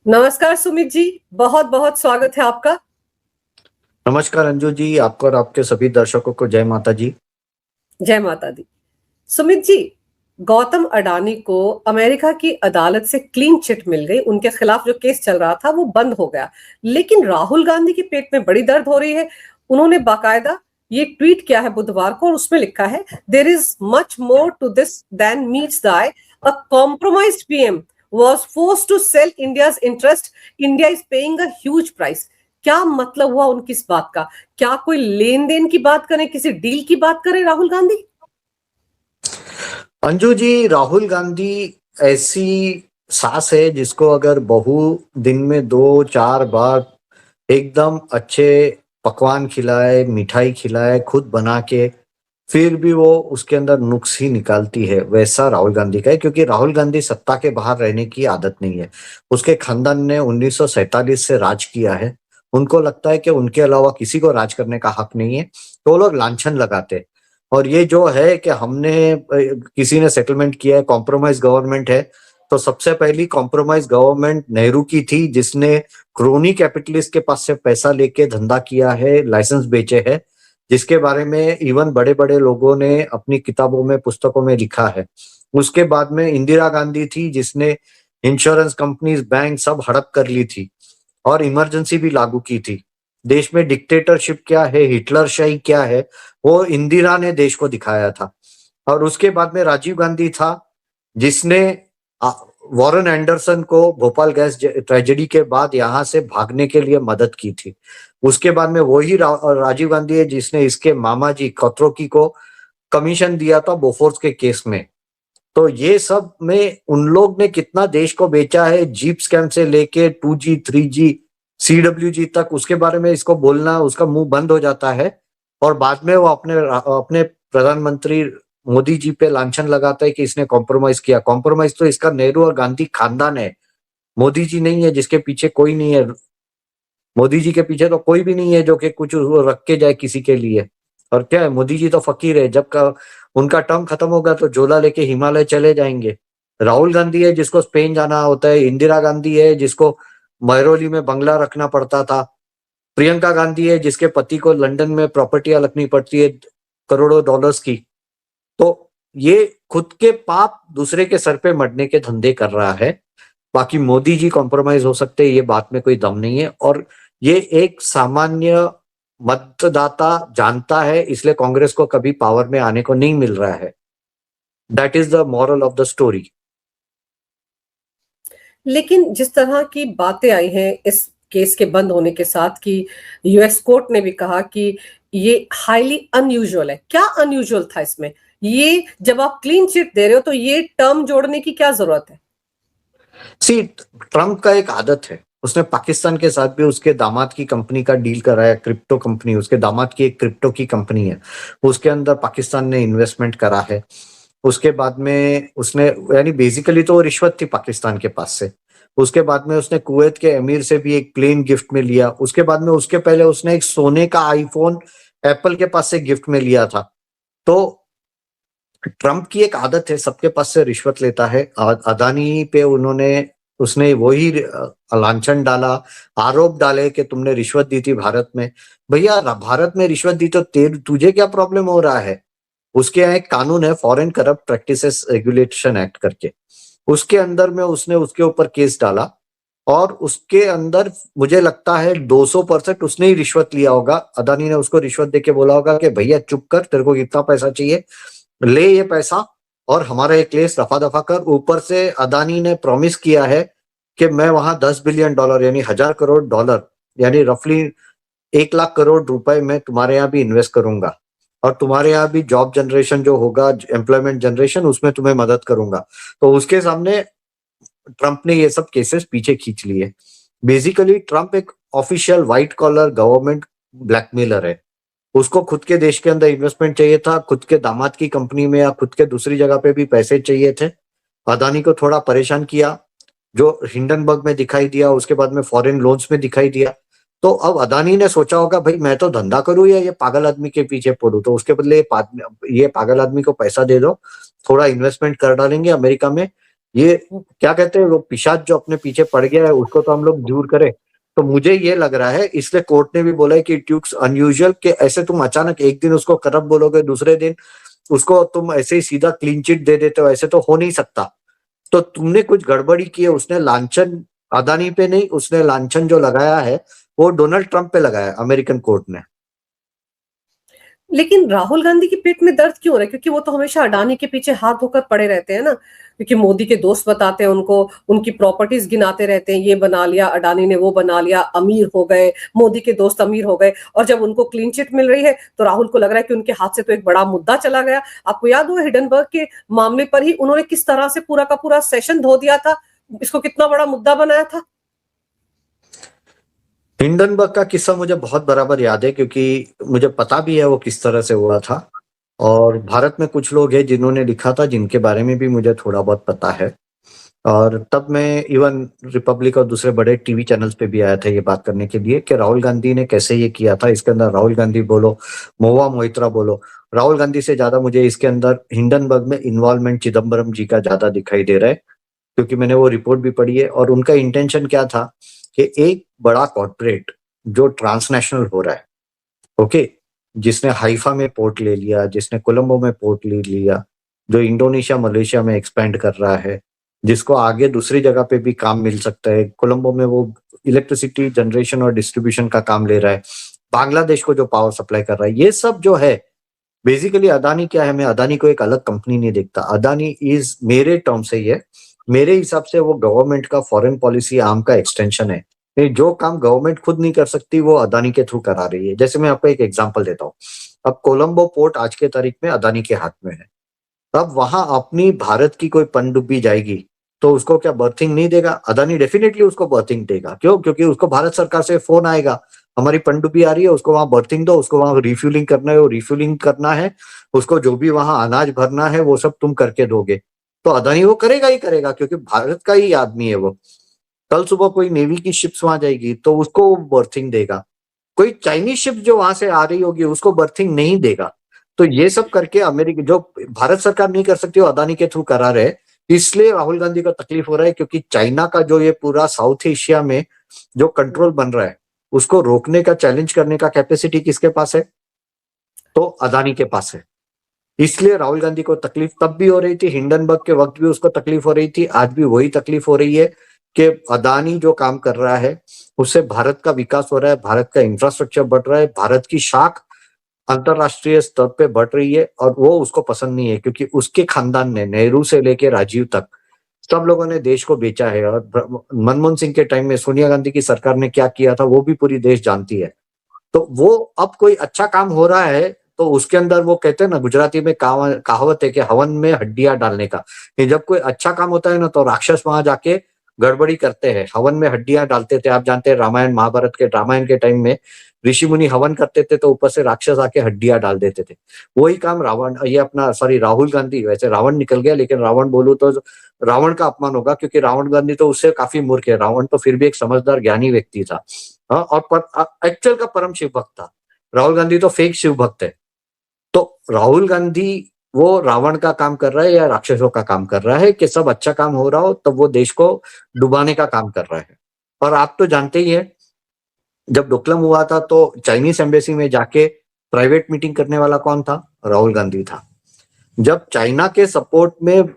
नमस्कार सुमित जी। बहुत बहुत स्वागत है आपका। नमस्कार अंजू जी, आपको और आपके सभी दर्शकों को जय माता जी। जय माता दी। सुमित जी, गौतम अडानी को अमेरिका की अदालत से क्लीन चिट मिल गई। उनके खिलाफ जो केस चल रहा था वो बंद हो गया। लेकिन राहुल गांधी के पेट में बड़ी दर्द हो रही है। उन्होंने बाकायदा ये ट्वीट किया है बुधवार को और उसमें लिखा है, there is much more to this than meets the eye. A compromised PM was forced to sell India's interest. India is paying a huge price. क्या मतलब हुआ उनकी इस बात का? क्या कोई लेन देन की बात करें, किसी डील की बात करें राहुल गांधी? अंजू जी, राहुल गांधी ऐसी सास है जिसको अगर बहू दिन में 2-4 बार एकदम अच्छे पकवान खिलाए, मिठाई खिलाए, खुद बना के, फिर भी वो उसके अंदर नुक्स ही निकालती है, वैसा राहुल गांधी का है। क्योंकि राहुल गांधी सत्ता के बाहर रहने की आदत नहीं है। उसके खानदान ने 1947 से राज किया है। उनको लगता है कि उनके अलावा किसी को राज करने का हक नहीं है, तो वो लोग लांछन लगाते। और ये जो है कि हमने किसी ने सेटलमेंट किया है, कॉम्प्रोमाइज गवर्नमेंट है, तो सबसे पहली कॉम्प्रोमाइज गवर्नमेंट नेहरू की थी, जिसने क्रोनी कैपिटलिस्ट के पास से पैसा लेके धंधा किया है, लाइसेंस बेचे हैं, जिसके बारे में इवन बड़े बड़े लोगों ने अपनी किताबों में, पुस्तकों में लिखा है। उसके बाद में इंदिरा गांधी थी, जिसने इंश्योरेंस कंपनीज, बैंक सब हड़प कर ली थी और इमरजेंसी भी लागू की थी। देश में डिक्टेटरशिप क्या है, हिटलरशाही क्या है, वो इंदिरा ने देश को दिखाया था। और उसके बाद में राजीव गांधी था, जिसने वॉरेन एंडरसन को भोपाल गैस ट्रेजेडी के बाद यहाँ से भागने के लिए मदद की थी। उसके बाद में वही राजीव गांधी है जिसने इसके मामा जी खत्रोकी को कमीशन दिया था बोफोर्स के केस में। तो ये सब में उन लोग ने कितना देश को बेचा है, जीप स्कैम से लेके 2G 3G CWG तक, उसके बारे में इसको बोलना, उसका मुंह बंद हो जाता है। और बाद में वो अपने अपने प्रधानमंत्री मोदी जी पे लांछन लगाता है कि इसने कॉम्प्रोमाइज किया। कॉम्प्रोमाइज तो इसका नेहरू और गांधी खानदान है, मोदी जी नहीं है, जिसके पीछे कोई नहीं है। मोदी जी के पीछे तो कोई भी नहीं है जो कि कुछ वो रख के जाए किसी के लिए। और क्या है, मोदी जी तो फकीर है, जब का उनका टर्म खत्म होगा तो झोला लेके हिमालय चले जाएंगे। राहुल गांधी है जिसको स्पेन जाना होता है, इंदिरा गांधी है जिसको महरौली में बंगला रखना पड़ता था, प्रियंका गांधी है जिसके पति को लंदन में प्रॉपर्टियां रखनी पड़ती है करोड़ों डॉलर्स की। तो ये खुद के पाप दूसरे के सर पे मरने के धंधे कर रहा है। बाकी मोदी जी कॉम्प्रोमाइज हो सकते हैं, ये बात में कोई दम नहीं है। और ये एक सामान्य मतदाता जानता है, इसलिए कांग्रेस को कभी पावर में आने को नहीं मिल रहा है। That is the moral of the story. लेकिन जिस तरह की बातें आई हैं इस केस के बंद होने के साथ कि यूएस कोर्ट ने भी कहा कि ये हाईली अनयूजुअल है। क्या अनयूजुअल था इसमें? ये जब आप क्लीन चिट दे रहे हो तो ये टर्म जोड़ने की क्या जरूरत है? सी, ट्रम्प का एक आदत है, उसने पाकिस्तान के साथ भी उसके दामाद की कंपनी का डील कराया, क्रिप्टो कंपनी, उसके दामाद की एक क्रिप्टो की कंपनी है, उसके अंदर पाकिस्तान ने इन्वेस्टमेंट करा है। उसके बाद में उसने, यानी बेसिकली तो वो रिश्वत थी पाकिस्तान के पास से। उसके बाद में उसने कुवैत के अमीर से भी एक प्लेन गिफ्ट में लिया। उसके बाद में, उसके पहले उसने एक सोने का आईफोन एप्पल के पास से गिफ्ट में लिया था। तो ट्रम्प की एक आदत है, सबके पास से रिश्वत लेता है। अदानी पे उसने वही लांछन डाला, आरोप डाले कि तुमने रिश्वत दी थी भारत में। भैया, भारत में रिश्वत दी तो तुझे क्या प्रॉब्लम हो रहा है? उसके यहाँ एक कानून है, foreign corrupt practices regulation act करके, उसके अंदर में उसने उसके ऊपर केस डाला। और उसके अंदर मुझे लगता है 200% उसने ही रिश्वत लिया होगा। अदानी ने उसको रिश्वत देके बोला होगा कि भैया चुप कर, तेरे को कितना पैसा चाहिए, ले ये पैसा और हमारा एक केस रफा दफा कर। ऊपर से अदानी ने प्रॉमिस किया है कि मैं वहां $10 बिलियन यानी 1,000 करोड़, यानी रफली 1 लाख करोड़ रुपए में तुम्हारे यहाँ भी इन्वेस्ट करूंगा, और तुम्हारे यहाँ भी जॉब जनरेशन जो होगा, एम्प्लॉयमेंट जनरेशन, उसमें तुम्हें मदद करूंगा। तो उसके सामने ट्रंप ने ये सब केसेस पीछे खींच लिए। बेसिकली ट्रंप एक official white collar government blackmailer है। उसको खुद के देश के अंदर इन्वेस्टमेंट चाहिए था, खुद के दामाद की कंपनी में या खुद के दूसरी जगह पे भी पैसे चाहिए थे। अदानी को थोड़ा परेशान किया, जो हिंडनबर्ग में दिखाई दिया, उसके बाद में फॉरेन लोन्स में दिखाई दिया। तो अब अदानी ने सोचा होगा, भाई मैं तो धंधा करूं या ये पागल आदमी के पीछे पड़ूं, तो उसके बदले ये पागल आदमी को पैसा दे दो, थोड़ा इन्वेस्टमेंट कर डालेंगे अमेरिका में, ये क्या कहते हैं, वो पिशाच जो अपने पीछे पड़ गया है उसको तो हम लोग दूर करें। तो मुझे ये लग रहा है, इसलिए कोर्ट ने भी बोला है कि इट लुक्स अनयूजुअल, कि ऐसे तुम अचानक एक दिन उसको करप्ट बोलोगे, दूसरे दिन उसको तुम ऐसे ही सीधा क्लीन चिट दे देते हो, ऐसे तो हो नहीं सकता। तो तुमने कुछ गड़बड़ी की है। उसने लांछन अदानी पे नहीं, उसने लांछन जो लगाया है वो डोनाल्ड ट्रंप पे लगाया है अमेरिकन कोर्ट ने। लेकिन राहुल गांधी की पेट में दर्द क्यों हो रहा है? क्योंकि वो तो हमेशा अडानी के पीछे हाथ धोकर पड़े रहते हैं ना, क्योंकि मोदी के दोस्त बताते हैं उनको, उनकी प्रॉपर्टीज गिनाते रहते हैं, ये बना लिया अडानी ने, वो बना लिया, अमीर हो गए, मोदी के दोस्त अमीर हो गए। और जब उनको क्लीन चिट मिल रही है तो राहुल को लग रहा है कि उनके हाथ से तो एक बड़ा मुद्दा चला गया। आपको याद हो हिडनबर्ग के मामले पर ही उन्होंने किस तरह से पूरा का पूरा सेशन धो दिया था, इसको कितना बड़ा मुद्दा बनाया था। हिंडनबर्ग का किस्सा मुझे बहुत बराबर याद है, क्योंकि मुझे पता भी है वो किस तरह से हुआ था। और भारत में कुछ लोग हैं जिन्होंने लिखा था, जिनके बारे में भी मुझे थोड़ा बहुत पता है। और तब मैं इवन रिपब्लिक और दूसरे बड़े टीवी चैनल्स पे भी आया था ये बात करने के लिए कि राहुल गांधी ने कैसे ये किया था। इसके अंदर राहुल गांधी बोलो, महुआ मोइत्रा बोलो, राहुल गांधी से ज्यादा मुझे इसके अंदर हिंडनबर्ग में इन्वॉल्वमेंट चिदम्बरम जी का ज्यादा दिखाई दे रहा है, क्योंकि मैंने वो रिपोर्ट भी पढ़ी है। और उनका इंटेंशन क्या था कि एक बड़ा कॉर्पोरेट जो ट्रांसनेशनल हो रहा है, ओके, जिसने हाइफा में पोर्ट ले लिया, जिसने कोलंबो में पोर्ट ले लिया, जो इंडोनेशिया मलेशिया में एक्सपेंड कर रहा है, जिसको आगे दूसरी जगह पे भी काम मिल सकता है। कोलंबो में वो इलेक्ट्रिसिटी जनरेशन और डिस्ट्रीब्यूशन का काम ले रहा है, बांग्लादेश को जो पावर सप्लाई कर रहा है, ये सब जो है बेसिकली अदानी क्या है। मैं अदानी को एक अलग कंपनी नहीं देखता। अदानी इज, मेरे टर्म से ये, मेरे हिसाब से वो गवर्नमेंट का फॉरेन पॉलिसी आर्म का एक्सटेंशन है। ये जो काम गवर्नमेंट खुद नहीं कर सकती वो अदानी के थ्रू करा रही है। जैसे मैं आपको एक एग्जांपल देता हूँ, अब कोलंबो पोर्ट आज के तारीख में अदानी के हाथ में है। अब वहां अपनी भारत की कोई पनडुब्बी जाएगी तो उसको क्या बर्थिंग नहीं देगा? अदानी डेफिनेटली उसको बर्थिंग देगा। क्यों? क्योंकि उसको भारत सरकार से फोन आएगा, हमारी पनडुब्बी आ रही है, उसको वहां बर्थिंग दो, उसको वहां रिफ्यूलिंग करना है, वो रिफ्यूलिंग करना है, उसको जो भी वहां अनाज भरना है वो सब तुम करके दोगे। तो अदानी वो करेगा ही करेगा, क्योंकि भारत का ही आदमी है वो। कल सुबह कोई नेवी की शिप्स वहां जाएगी तो उसको बर्थिंग देगा। कोई चाइनीज शिप जो वहां से आ रही होगी उसको बर्थिंग नहीं देगा। तो ये सब करके अमेरिका, जो भारत सरकार नहीं कर सकती, वो अदानी के थ्रू करा रहे। इसलिए राहुल गांधी को तकलीफ हो रहा है, क्योंकि चाइना का जो ये पूरा साउथ एशिया में जो कंट्रोल बन रहा है उसको रोकने का, चैलेंज करने का कैपेसिटी किसके पास है? तो अदानी के पास है। इसलिए राहुल गांधी को तकलीफ तब भी हो रही थी, हिंडनबर्ग के वक्त भी उसको तकलीफ हो रही थी, आज भी वही तकलीफ हो रही है कि अदानी जो काम कर रहा है उससे भारत का विकास हो रहा है, भारत का इंफ्रास्ट्रक्चर बढ़ रहा है, भारत की शाख अंतरराष्ट्रीय स्तर पे बढ़ रही है। और वो उसको पसंद नहीं है, क्योंकि उसके खानदान ने, नेहरू से लेके राजीव तक, सब लोगों ने देश को बेचा है। और मनमोहन सिंह के टाइम में सोनिया गांधी की सरकार ने क्या किया था वो भी पूरी देश जानती है। तो वो अब कोई अच्छा काम हो रहा है तो उसके अंदर वो कहते हैं ना, गुजराती में कहावत है कि हवन में हड्डियां डालने का। कि जब कोई अच्छा काम होता है ना तो राक्षस वहां जाके गड़बड़ी करते हैं, हवन में हड्डियां डालते थे। आप जानते हैं रामायण महाभारत के, रामायण के टाइम में ऋषि मुनि हवन करते थे तो ऊपर से राक्षस आके हड्डियां डाल देते थे। वही काम रावण, ये अपना सॉरी राहुल गांधी, वैसे रावण निकल गया लेकिन रावण बोलूं तो रावण का अपमान होगा, क्योंकि रावण गांधी तो उससे काफी मूर्ख है। रावण तो फिर भी एक समझदार ज्ञानी व्यक्ति था। हाँ, और एक्चुअल का परम शिव भक्त था। राहुल गांधी तो फेक शिव भक्त है। तो राहुल गांधी वो रावण का काम कर रहा है या राक्षसों का काम कर रहा है कि सब अच्छा काम हो रहा हो तब वो देश को डुबाने का काम कर रहा है? और आप तो जानते ही है, जब डोकलम हुआ था तो चाइनीज एम्बेसी में जाके प्राइवेट मीटिंग करने वाला कौन था? राहुल गांधी था। जब चाइना के सपोर्ट में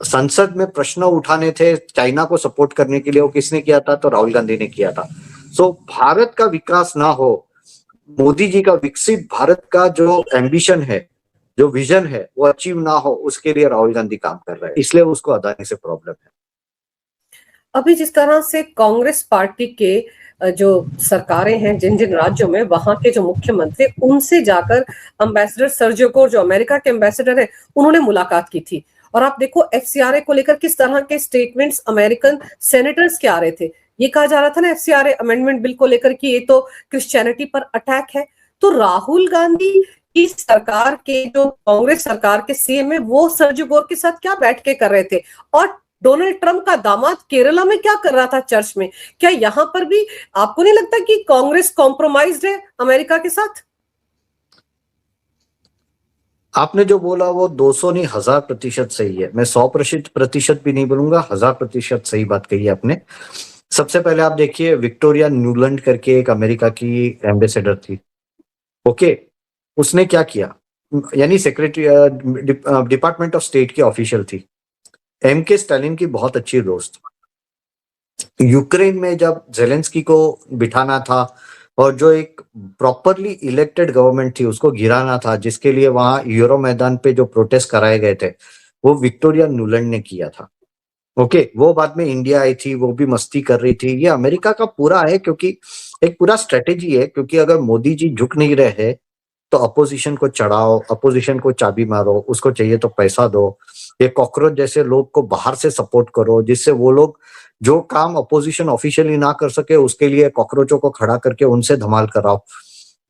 संसद में प्रश्न उठाने थे चाइना को सपोर्ट करने के लिए, वो किसने किया था? तो राहुल गांधी ने किया था। सो भारत का विकास ना हो, मोदी जी का विकसित भारत का जो एम्बिशन है, जो विजन है, वो अचीव ना हो, उसके लिए राहुल गांधी काम कर रहा है। इसलिए उसको अदानी से प्रॉब्लम है। अभी जिस तरह से कांग्रेस पार्टी के जो सरकारें हैं जिन जिन राज्यों में, वहां के जो मुख्यमंत्री, उनसे जाकर अम्बेसडर सर्जियो कोर जो अमेरिका के अम्बेसडर है, उन्होंने मुलाकात की थी। और आप देखो एफसीआरए को लेकर किस तरह के स्टेटमेंट्स अमेरिकन सेनेटर्स के आ रहे थे। ये कहा जा रहा था ना एफसीआरए अमेंडमेंट बिल को लेकर कि ये तो क्रिश्चियनिटी पर अटैक है। तो राहुल गांधी की सरकार के, जो कांग्रेस सरकार के सीएम है, वो सर्जियो कोर के साथ क्या बैठ के कर रहे थे? और डोनाल्ड ट्रंप का दामाद केरला में क्या कर रहा था चर्च में? क्या यहां पर भी आपको नहीं लगता कि कांग्रेस कॉम्प्रोमाइज्ड है अमेरिका के साथ? आपने जो बोला वो 200 नहीं 1000% सही है। मैं 100% भी नहीं बोलूंगा, 1000% सही बात कही है आपने। सबसे पहले आप देखिए विक्टोरिया न्यूलैंड करके एक अमेरिका की एम्बेसडर थी। ओके, उसने क्या किया, यानी सेक्रेटरी डिपार्टमेंट ऑफ स्टेट की ऑफिशियल थी, एम के स्टालिन की बहुत अच्छी दोस्त। यूक्रेन में जब जेलेंस्की को बिठाना था और जो एक प्रॉपरली इलेक्टेड गवर्नमेंट थी उसको गिराना था, जिसके लिए वहां यूरो मैदान पे जो प्रोटेस्ट कराए गए थे वो विक्टोरिया न्यूलैंड ने किया था। ओके, वो बाद में इंडिया आई थी, वो भी मस्ती कर रही थी। ये अमेरिका का पूरा है, क्योंकि एक पूरा स्ट्रेटेजी है, क्योंकि अगर मोदी जी झुक नहीं रहे तो अपोजिशन को चढ़ाओ, अपोजिशन को चाबी मारो, उसको चाहिए तो पैसा दो। ये कॉकरोच जैसे लोग को बाहर से सपोर्ट करो, जिससे वो लोग जो काम अपोजिशन ऑफिशियली ना कर सके उसके लिए कॉकरोचों को खड़ा करके उनसे धमाल कराओ।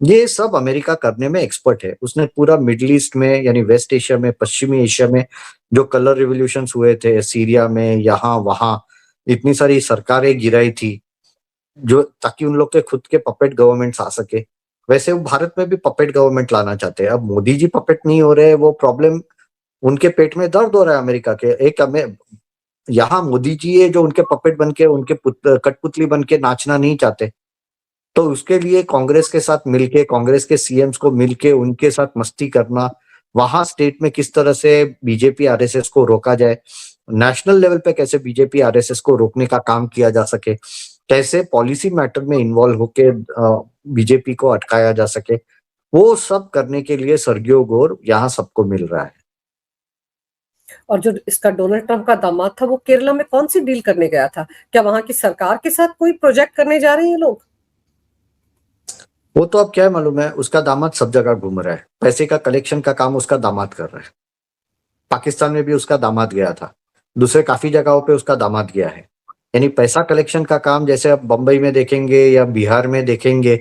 ये सब अमेरिका करने में एक्सपर्ट है। उसने पूरा मिडिल ईस्ट में, यानी वेस्ट एशिया में, पश्चिमी एशिया में जो कलर रिवॉल्यूशन हुए थे, सीरिया में, यहाँ वहां इतनी सारी सरकारें गिराई थी, जो ताकि उन लोग के खुद के पपेट गवर्नमेंट्स आ सके। वैसे वो भारत में भी पपेट गवर्नमेंट लाना चाहते हैं। अब मोदी जी पपेट नहीं हो रहे, वो प्रॉब्लम उनके पेट में दर्द हो रहा है अमेरिका के। एक हमें यहाँ मोदी जी है जो उनके पपेट बन के, उनके कठपुतली बन के नाचना नहीं चाहते, तो उसके लिए कांग्रेस के साथ मिलके, कांग्रेस के सीएम्स को मिलके उनके साथ मस्ती करना, वहां स्टेट में किस तरह से बीजेपी आरएसएस को रोका जाए, नेशनल लेवल पे कैसे बीजेपी आरएसएस को रोकने का काम किया जा सके, कैसे पॉलिसी मैटर में इन्वॉल्व होके बीजेपी को अटकाया जा सके, वो सब करने के लिए सर्गियो गोर यहाँ सबको मिल रहा है। और जो इसका डोनाल्ड ट्रंप का दामाद था वो केरला में कौन सी डील करने गया था? क्या वहां की सरकार के साथ कोई प्रोजेक्ट करने जा रहे हैं ये लोग? वो तो अब क्या है मालूम है, उसका दामाद सब जगह घूम रहा है, पैसे का कलेक्शन का काम उसका दामाद कर रहा है। पाकिस्तान में भी उसका दामाद गया था, दूसरे काफी जगहों पे उसका दामाद गया है। यानी पैसा कलेक्शन का काम जैसे आप बंबई में देखेंगे या बिहार में देखेंगे,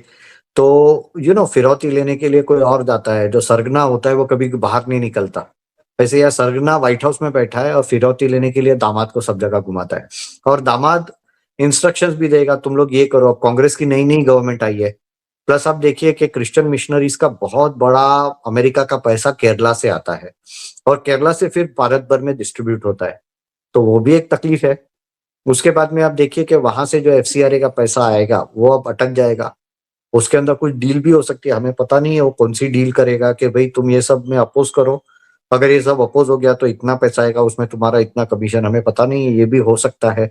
तो फिरौती लेने के लिए कोई और जाता है। जो सरगना होता है वो कभी बाहर नहीं निकलता। वैसे यह सरगना व्हाइट हाउस में बैठा है और फिरौती लेने के लिए दामाद को सब जगह घुमाता है। और दामाद इंस्ट्रक्शंस भी देगा, तुम लोग ये करो। अब कांग्रेस की नई नई गवर्नमेंट आई है, प्लस आप देखिए कि क्रिश्चियन मिशनरीज का बहुत बड़ा अमेरिका का पैसा केरला से आता है और केरला से फिर भारत भर में डिस्ट्रीब्यूट होता है, तो वो भी एक तकलीफ है। उसके बाद में आप देखिए कि वहां से जो एफसीआरए का पैसा आएगा वो अब अटक जाएगा। उसके अंदर कुछ डील भी हो सकती है, हमें पता नहीं है वो कौन सी डील करेगा कि भाई तुम ये सब में अपोज करो, अगर ये सब अपोज हो गया तो इतना पैसा आएगा, उसमें तुम्हारा इतना कमीशन, हमें पता नहीं है। ये भी हो सकता है।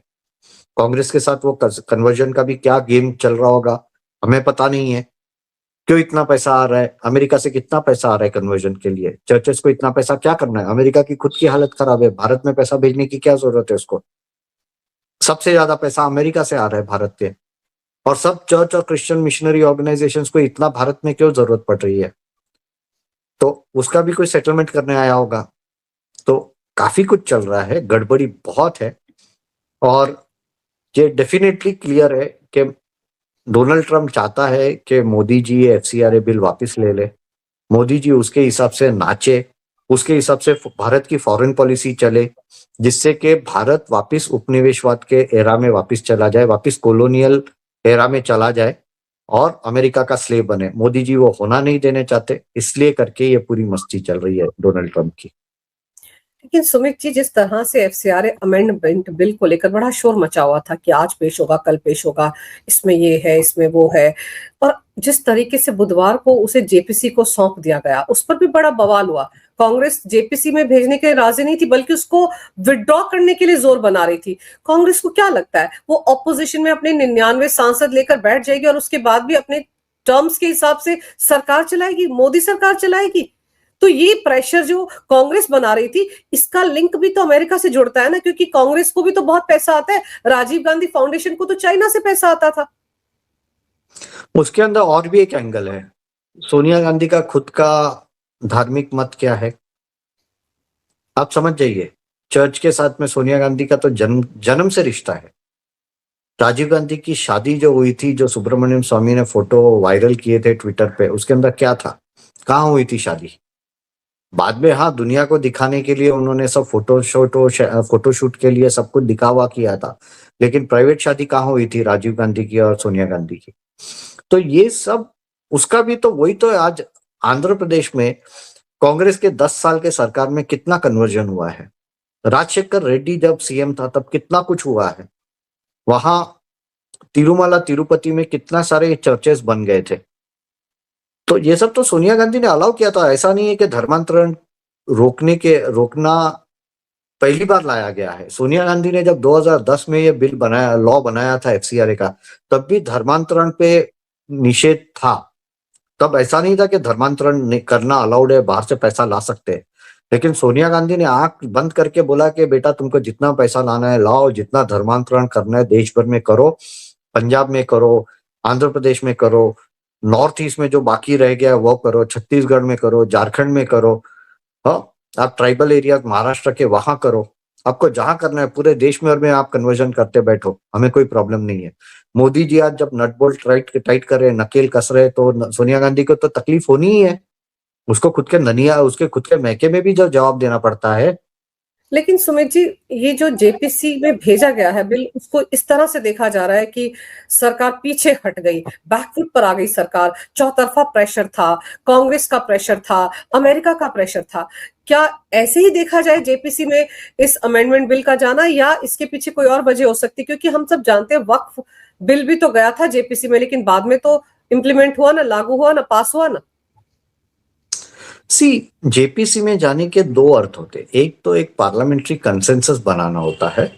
कांग्रेस के साथ वो कन्वर्जन का भी क्या गेम चल रहा होगा, हमें पता नहीं है। क्यों इतना पैसा आ रहा है, अमेरिका से कितना पैसा आ रहा है कन्वर्जन के लिए, चर्चेस को इतना पैसा क्या करना है? अमेरिका की खुद की हालत खराब है, भारत में पैसा भेजने की क्या जरूरत है उसको? सबसे ज्यादा पैसा अमेरिका से आ रहा है भारत के, और सब चर्च और क्रिश्चियन मिशनरी ऑर्गेनाइजेशंस को इतना भारत में क्यों जरूरत पड़ रही है? तो उसका भी कोई सेटलमेंट करने आया होगा। तो काफी कुछ चल रहा है, गड़बड़ी बहुत है। और ये डेफिनेटली क्लियर है कि डोनाल्ड ट्रंप चाहता है कि मोदी जी एफसीआरए बिल वापस ले ले, मोदी जी उसके हिसाब से नाचे, उसके हिसाब से भारत की फॉरेन पॉलिसी चले, जिससे कि भारत वापस उपनिवेशवाद के एरा में वापस चला जाए, वापस कॉलोनियल एरा में चला जाए और अमेरिका का स्लेव बने। मोदी जी वो होना नहीं देने चाहते, इसलिए करके ये पूरी मस्ती चल रही है डोनाल्ड ट्रंप की। लेकिन सुमित जी, जिस तरह से एफसीआरए अमेंडमेंट बिल को लेकर बड़ा शोर मचा हुआ था कि आज पेश होगा, कल पेश होगा, इसमें ये है, इसमें वो है, और जिस तरीके से बुधवार को उसे जेपीसी को सौंप दिया गया, उस पर भी बड़ा बवाल हुआ। कांग्रेस जेपीसी में भेजने के लिए राजी नहीं थी, बल्कि उसको विड्रॉ करने के लिए जोर बना रही थी। कांग्रेस को क्या लगता है, वो ऑपोजिशन में अपने 99 सांसद लेकर बैठ जाएगी और उसके बाद भी अपने टर्म्स के हिसाब से सरकार चलाएगी, मोदी सरकार चलाएगी? तो ये प्रेशर जो कांग्रेस बना रही थी, इसका लिंक भी तो अमेरिका से जुड़ता है ना, क्योंकि कांग्रेस को भी तो बहुत पैसा आता है। राजीव गांधी फाउंडेशन को तो चाइना से पैसा आता था। उसके अंदर और भी एक एंगल है। सोनिया गांधी का खुद का धार्मिक मत क्या है, आप समझ जाइए। चर्च के साथ में सोनिया गांधी का तो जन्म से रिश्ता है। राजीव गांधी की शादी जो हुई थी, जो सुब्रमण्यम स्वामी ने फोटो वायरल किए थे ट्विटर पे, उसके अंदर क्या था, कहाँ हुई थी शादी? बाद में हाँ, दुनिया को दिखाने के लिए उन्होंने सब फोटोशूट के लिए सब कुछ दिखावा किया था, लेकिन प्राइवेट शादी कहाँ हुई थी राजीव गांधी की और सोनिया गांधी की? तो ये सब उसका भी तो वही तो है। आज आंध्र प्रदेश में कांग्रेस के 10 साल के सरकार में कितना कन्वर्जन हुआ है। राजशेखर रेड्डी जब सीएम था तब कितना कुछ हुआ है। वहां तिरुमला तिरुपति में कितना सारे चर्चेस बन गए थे। तो ये सब तो सोनिया गांधी ने अलाउ किया था। ऐसा नहीं है कि धर्मांतरण रोकना पहली बार लाया गया है। सोनिया गांधी ने जब 2010 में ये बिल बनाया, लॉ बनाया था एफसीआरए का, तब भी धर्मांतरण पे निषेध था। तब ऐसा नहीं था कि धर्मांतरण करना अलाउड है, बाहर से पैसा ला सकते हैं। लेकिन सोनिया गांधी ने आंख बंद करके बोला कि बेटा तुमको जितना पैसा लाना है लाओ, जितना धर्मांतरण करना है देश भर में करो, पंजाब में करो, आंध्र प्रदेश में करो, नॉर्थ ईस्ट में जो बाकी रह गया वो करो, छत्तीसगढ़ में करो, झारखंड में करो। हाँ, आप ट्राइबल एरिया महाराष्ट्र के वहां करो, आपको जहां करना है पूरे देश में और में आप कन्वर्जन करते बैठो, हमें कोई प्रॉब्लम नहीं है। मोदी जी आज जब नट बोल्ट टाइट कर रहे, नकेल कस रहे, तो सोनिया गांधी को तो तकलीफ होनी ही है। उसको खुद के ननिया, उसके खुद के मैके में भी जो जवाब देना पड़ता है। लेकिन सुमित जी, ये जो जेपीसी में भेजा गया है बिल, उसको इस तरह से देखा जा रहा है कि सरकार पीछे हट गई, बैकफुट पर आ गई सरकार। चौतरफा प्रेशर था, कांग्रेस का प्रेशर था, अमेरिका का प्रेशर था। क्या ऐसे ही देखा जाए जेपीसी में इस अमेंडमेंट बिल का जाना, या इसके पीछे कोई और वजह हो सकती है? क्योंकि हम सब जानते हैं वक्फ बिल भी तो गया था जेपीसी में, लेकिन बाद में तो इम्प्लीमेंट हुआ ना, लागू हुआ ना, पास हुआ ना। जेपीसी में जाने के दो अर्थ होते। एक तो एक पार्लियामेंट्री कंसेंसस बनाना होता है।